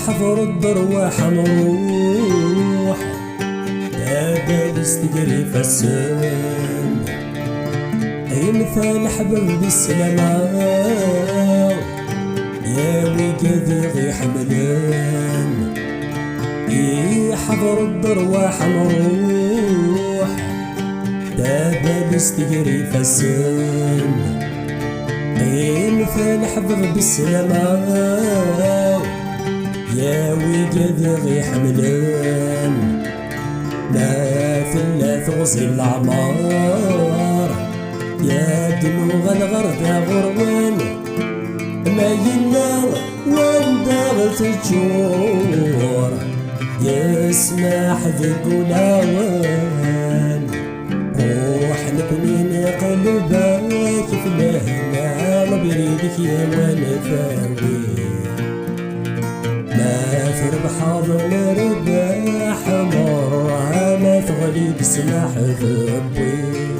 حضر الدروح نروح دابا نستقري في السن اي مثال حبب بالسلامة يا ويقاذي غي حملان حضر الدروح نروح دابا نستقري في السن اي مثال حبب بالسلامة يا ويقاذي غي حملان لا ثلاث غزي العمار يا دموغ الغردة غروان ما ينا واندغ تجور يا سماح ذيك ولاوان روح نكونين قلبك في لهنا بريدك يا وانا فاوي ما في ربح ظل رباح مرة ما تغلي بسلاح ذبي